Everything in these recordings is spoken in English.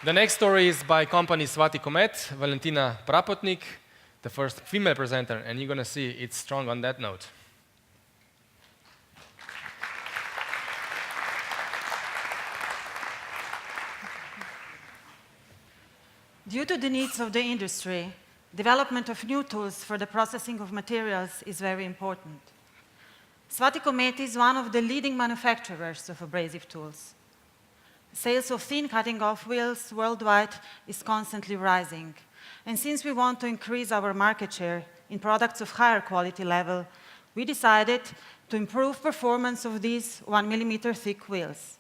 The next story is by company SwatyComet, Valentina Prapotnik, the first female presenter, and you're going to see it's strong on that note. Due to the needs of the industry, development of new tools for the processing of materials is very important. SwatyComet is one of the leading manufacturers of abrasive tools. Sales of thin cutting-off wheels worldwide is constantly rising. And since we want to increase our market share in products of higher quality level, we decided to improve performance of these 1 millimeter thick wheels.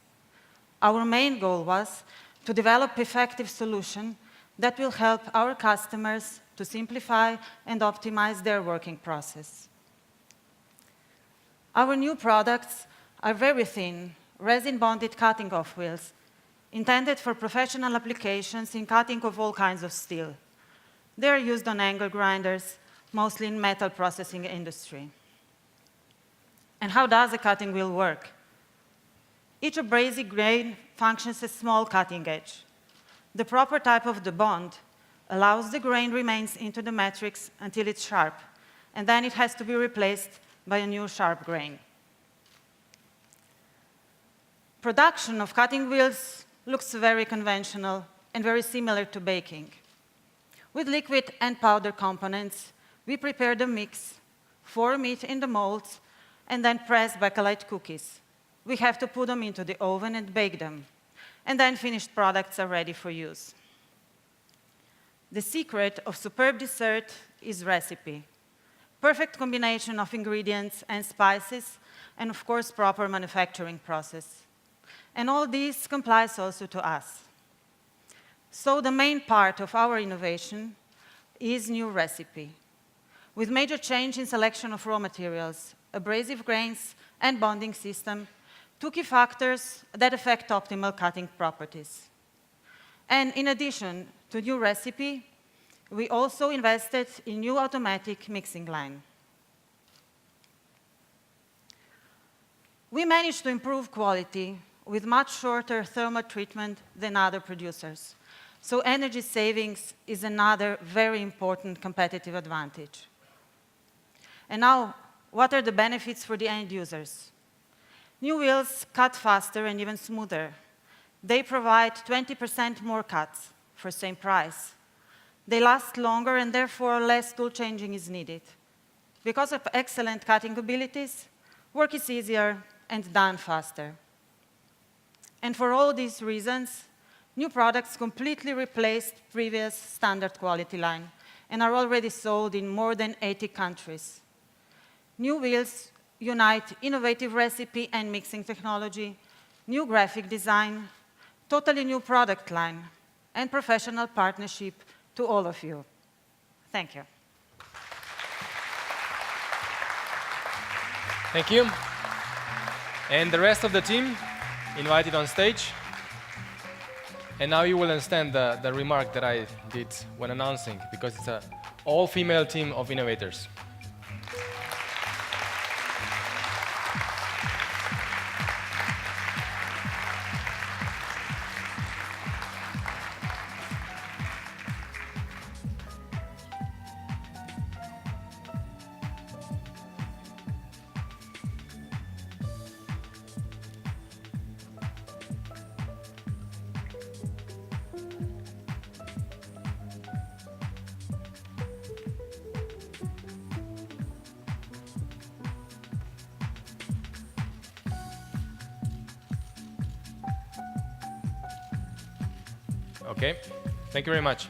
Our main goal was to develop effective solution that will help our customers to simplify and optimize their working process. Our new products are very thin, resin-bonded cutting-off wheels intended for professional applications in cutting of all kinds of steel. They are used on angle grinders, mostly in metal processing industry. And how does a cutting wheel work? Each abrasive grain functions as a small cutting edge. The proper type of the bond allows the grain remains into the matrix until it's sharp, and then it has to be replaced by a new sharp grain. Production of cutting wheels looks very conventional and very similar to baking. With liquid and powder components, we prepare the mix, form it in the molds, and then press bakelite cookies. We have to put them into the oven and bake them, and then finished products are ready for use. The secret of superb dessert is recipe. Perfect combination of ingredients and spices, and of course, proper manufacturing process. And all this complies also to us. So the main part of our innovation is new recipe, with major change in selection of raw materials, abrasive grains, and bonding system, two key factors that affect optimal cutting properties. And in addition to new recipe, we also invested in new automatic mixing line. We managed to improve quality with much shorter thermal treatment than other producers. So energy savings is another very important competitive advantage. And now, what are the benefits for the end users? New wheels cut faster and even smoother. They provide 20% more cuts for same price. They last longer and therefore less tool changing is needed. Because of excellent cutting abilities, work is easier and done faster. And for all these reasons, new products completely replaced previous standard quality line and are already sold in more than 80 countries. New wheels unite innovative recipe and mixing technology, new graphic design, totally new product line, and professional partnership to all of you. Thank you. Thank you. And the rest of the team invited on stage. And now you will understand the remark that I did when announcing, because it's an all-female team of innovators. Okay, thank you very much.